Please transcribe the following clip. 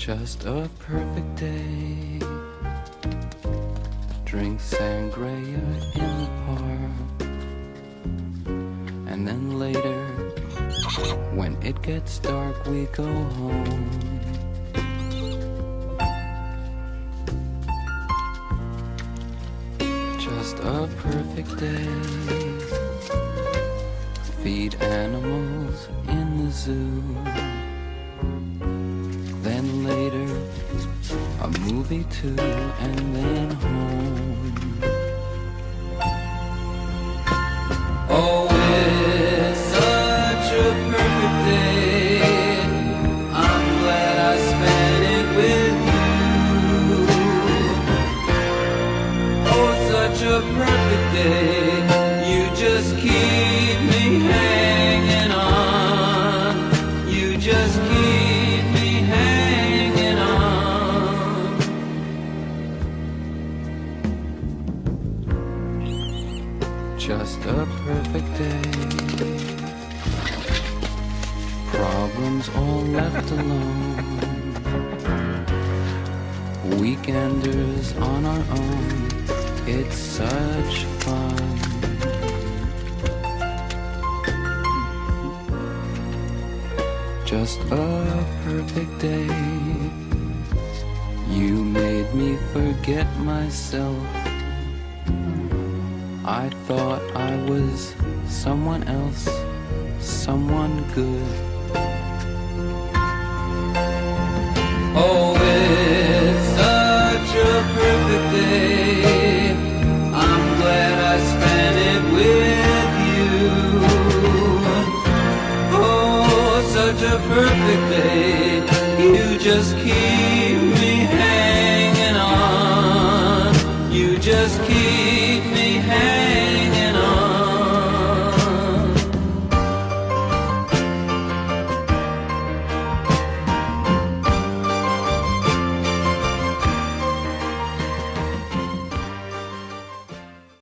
Just a perfect day. Drink sangria in the park. And then later, when it gets dark, we go home. Just a perfect day. Feed animals in the zoo. Then later, a movie too, and then home. Oh, it's such a perfect day. I'm glad I spent it with you. Oh, such a perfect day. You just keep me hanging on. You just keep me hanging on. Just a perfect day. Problems all left alone. Weekenders on our own. It's such fun. Just a perfect day. You made me forget myself. I thought I was someone else, someone good. Oh, it's such a perfect day. I'm glad I spent it with you. Oh, such a perfect day. You just keep me hanging on. You just keep me hanging on.